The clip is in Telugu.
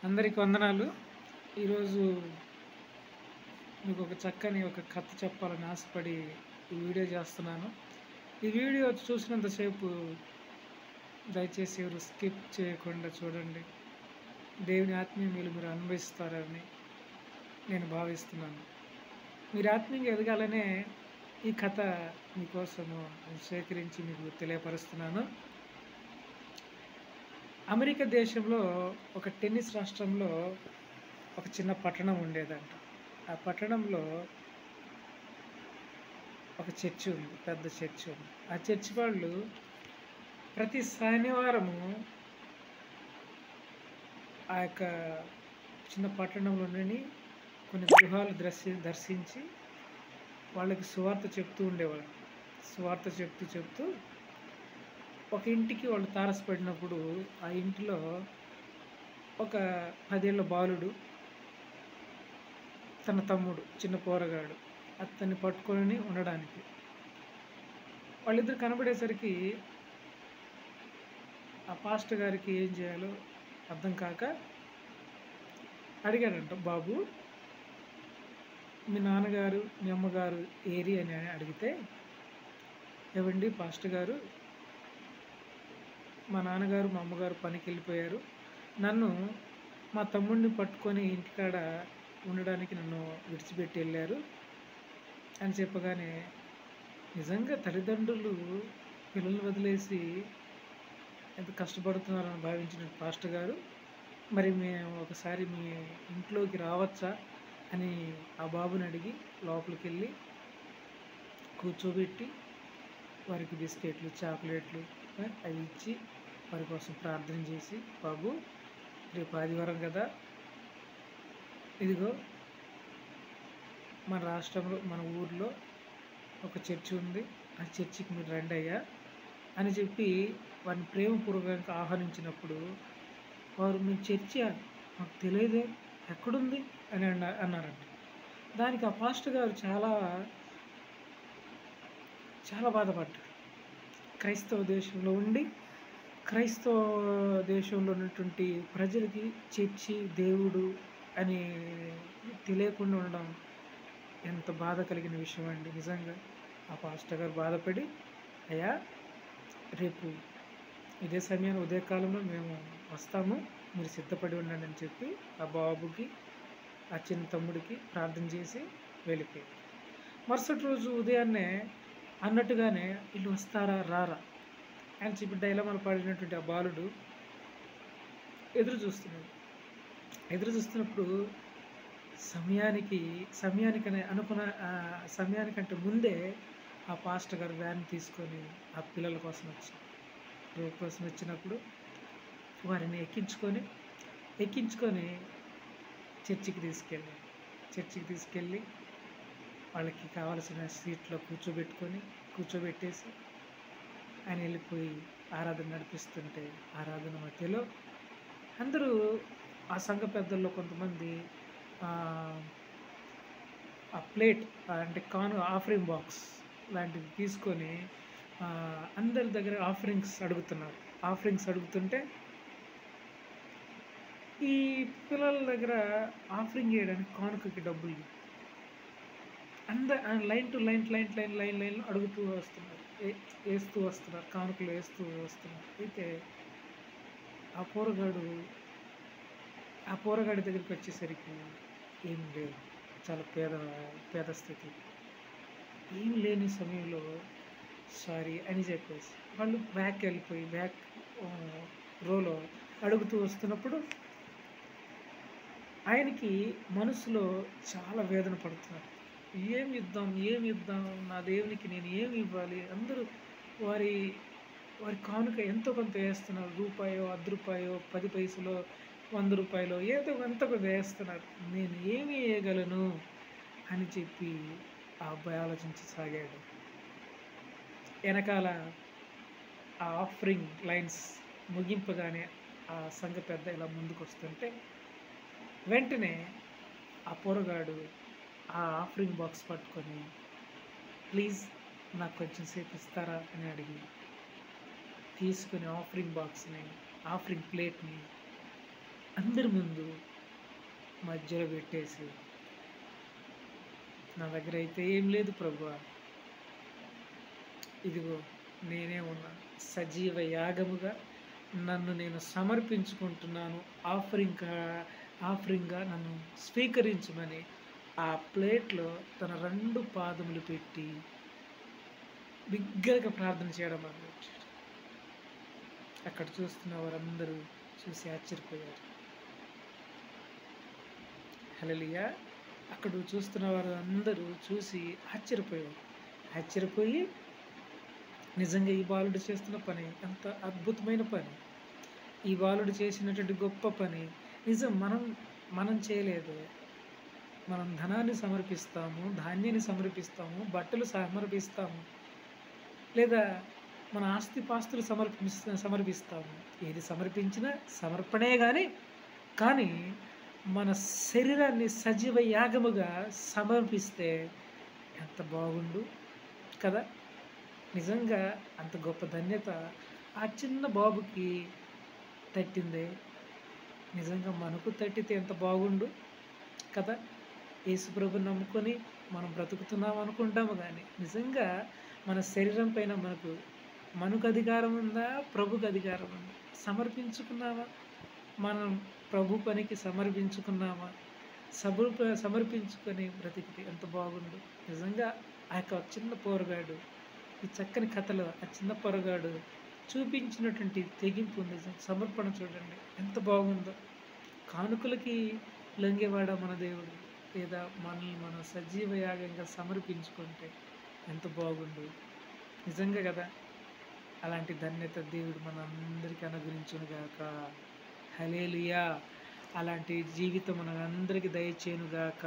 అందరికి వందనాలు. ఈరోజు మీకు ఒక చక్కని కథ చెప్పాలని ఆశపడి ఈ వీడియో చేస్తున్నాను. ఈ వీడియో చూసినంతసేపు దయచేసి ఎవరు స్కిప్ చేయకుండా చూడండి. దేవుని ఆత్మీయ మేలు మీరు అనుభవిస్తారని నేను భావిస్తున్నాను. మీరు ఆత్మీయంగా ఎదగాలనే ఈ కథ మీకోసము సేకరించి మీకు తెలియపరుస్తున్నాను. అమెరికా దేశంలో ఒక టెన్నిస్ రాష్ట్రంలో ఒక చిన్న పట్టణం ఉండేదంట. ఆ పట్టణంలో ఒక చర్చి ఉంది, పెద్ద చర్చి ఉంది. ఆ చర్చి వాళ్ళు ప్రతి శనివారము ఆ యొక్క చిన్న పట్టణంలోని కొన్ని గృహాలు దర్శించి వాళ్ళకి సువార్త చెప్తూ ఉండేవాళ్ళు. సువార్త చెప్తూ ఒక ఇంటికి వాళ్ళు తారసపడినప్పుడు ఆ ఇంటిలో ఒక 10 ఏళ్ల బాలుడు, తన తమ్ముడు చిన్న పోరగాడు అతన్ని పట్టుకొని ఉండడానికి వాళ్ళిద్దరు కనబడేసరికి ఆ పాస్టర్ గారికి ఏం చేయాలో అర్థం కాక అడిగాడంట, బాబు మీ నాన్నగారు మీ అమ్మగారు ఏరి అని అడిగితే, ఏవండి పాస్టర్ గారు, మా నాన్నగారు మా అమ్మగారు పనికి వెళ్ళిపోయారు, నన్ను మా తమ్ముడిని పట్టుకొని ఇంటికాడ ఉండడానికి నన్ను విడిచిపెట్టి వెళ్ళారు అని చెప్పగానే, నిజంగా తల్లిదండ్రులు పిల్లల్ని వదిలేసి ఎంత కష్టపడుతున్నారని భావించిన పాస్టర్ గారు, మరి మేము ఒకసారి మీ ఇంట్లోకి రావచ్చా అని ఆ బాబుని అడిగి లోపలికి వెళ్ళి కూర్చోబెట్టి వారికి బిస్కెట్లు చాక్లెట్లు అవి ఇచ్చి వారి కోసం ప్రార్థన చేసి, బాబు రేపు ఆదివారం కదా, ఇదిగో మన రాష్ట్రంలో మన ఊర్లో ఒక చర్చి ఉంది, ఆ చర్చికి మీరు రండి అయ్యా అని చెప్పి వారిని ప్రేమపూర్వకంగా ఆహ్వానించినప్పుడు వారు, మీ చర్చి మాకు తెలియదే, ఎక్కడుంది అని అన్నారంట. దానికి ఆ పాస్టర్ గారు చాలా చాలా బాధపడ్డారు. క్రైస్తవ దేశంలో ఉండి క్రైస్తవ దేశంలో ఉన్నటువంటి ప్రజలకి చర్చి దేవుడు అని తెలియకుండా ఉండడం ఎంత బాధ కలిగిన విషయం అండి. నిజంగా ఆ పాస్టర్ గారు బాధపడి, అయ్యా రేపు ఇదే సమయాన్ని ఉదయకాలంలో మేము వస్తాము, మీరు సిద్ధపడి ఉండండి అని చెప్పి ఆ బాబుకి ఆ చిన్న తమ్ముడికి ప్రార్థన చేసి వెళ్ళిపోయారు. మరుసటి రోజు ఉదయాన్నే అన్నట్టుగానే వీళ్ళు వస్తారా రారా అని చెప్పి డైలమాలు పడినటువంటి ఆ బాలుడు ఎదురు చూస్తున్నప్పుడు సమయానికనే అనుకున్న సమయానికంటే ముందే ఆ పాస్టర్ గారు వ్యాన్ తీసుకొని ఆ పిల్లల కోసం వచ్చినప్పుడు వారిని ఎక్కించుకొని చర్చికి తీసుకెళ్ళి వాళ్ళకి కావాల్సిన సీట్లో కూర్చోబెట్టేసి ఆయన వెళ్ళిపోయి ఆరాధన నడిపిస్తుంటే, ఆరాధన మధ్యలో అందరూ ఆ సంఘ పెద్దల్లో కొంతమంది ఆ ప్లేట్ అంటే ఆఫరింగ్ బాక్స్ లాంటివి తీసుకొని అందరి దగ్గర ఆఫరింగ్స్ అడుగుతుంటే, ఈ పిల్లల దగ్గర ఆఫరింగ్ చేయడానికి కానుకకి డబ్బులు లైన్ అడుగుతూ వస్తున్నారు, కానుకలు వేస్తూ వస్తున్నారు. అయితే ఆ పోరగాడి దగ్గరికి వచ్చేసరికి ఏం లేదు, చాలా పేద స్థితి. ఏం లేని సమయంలో సారీ అని చెప్పేసి వాళ్ళు బ్యాక్ రోలో అడుగుతూ వస్తున్నప్పుడు ఆయనకి మనసులో చాలా వేదన పడుతున్నారు. ఏమి ఇద్దాం నా దేవునికి నేను ఏమి ఇవ్వాలి, అందరూ వారి కానుక ఎంతో కొంత వేస్తున్నారు, రూపాయో 10 రూపాయో 10 పైసలో 100 రూపాయలు ఏదో కొంత వేస్తున్నారు, నేను ఏమి వేయగలను అని చెప్పి ఆ అబ్బాయి ఆలోచించసాగాడు. వెనకాల ఆ ఆఫరింగ్ లైన్స్ ముగింపగానే ఆ సంఘ పెద్ద ఇలా ముందుకు వస్తుంటే వెంటనే ఆ పోరగాడు ఆ ఆఫరింగ్ బాక్స్ పట్టుకొని, ప్లీజ్ నాకు కొంచెం సేపు ఇస్తారా అని అడిగి తీసుకుని ఆఫరింగ్ ప్లేట్ని అందరి ముందు మధ్యలో పెట్టేసి, నా దగ్గర అయితే ఏం లేదు ప్రభువా, ఇదిగో నేనే ఉన్నాను, సజీవ యాగముగా నన్ను నేను సమర్పించుకుంటున్నాను, ఆఫరింగ్గా నన్ను స్వీకరించమని ఆ ప్లేట్లో తన 2 పాదములు పెట్టి బిగ్గరగా ప్రార్థన చేయడం మొదలుపెట్టాడు. అక్కడ చూస్తున్న వారందరూ చూసి ఆశ్చర్యపోయారు. హల్లెలూయా! అక్కడ చూస్తున్న వారు అందరూ చూసి ఆశ్చర్యపోయి నిజంగా ఈ బాలుడు చేస్తున్న పని ఎంత అద్భుతమైన పని, ఈ బాలుడు చేసినటువంటి గొప్ప పని నిజం మనం చేయలేదు. మనం ధనాన్ని సమర్పిస్తాము, ధాన్యాన్ని సమర్పిస్తాము, బట్టలు సమర్పిస్తాము, లేదా మన ఆస్తిపాస్తులు సమర్పిస్తాము. ఏది సమర్పించినా సమర్పణే కానీ మన శరీరాన్ని సజీవ యాగముగా సమర్పిస్తే ఎంత బాగుండు కదా. నిజంగా అంత గొప్ప ధన్యత ఆ చిన్న బాబుకి తట్టిందే. నిజంగా మనకు తట్టితే ఎంత బాగుండు కదా. యేసుప్రభుని నమ్ముకొని మనం బ్రతుకుతున్నాం అనుకుంటాము, కానీ నిజంగా మన శరీరం పైన మనకు అధికారం ఉందా, ప్రభుకు అధికారం ఉందా? సమర్పించుకున్నావా? మనం ప్రభు పనికి సమర్పించుకున్నామా? సమర్పించుకొని బ్రతికితే ఎంత బాగుండు. నిజంగా ఆ యొక్క చిన్న పోరగాడు, ఈ చక్కని కథలో ఆ చిన్న పోరగాడు చూపించినటువంటి తెగింపు, నిజం సమర్పణ చూడండి ఎంత బాగుందో. కానుకలకి లొంగేవాడా మన దేవుడు, లేదా మనల్ని మనం సజీవ యాగంగా సమర్పించుకుంటే ఎంత బాగుండు నిజంగా కదా. అలాంటి ధన్యత దేవుడు మనందరికీ అనుగ్రహించునుగాక. హల్లెలూయా! అలాంటి జీవితం మనందరికీ దయచేయునుగాక.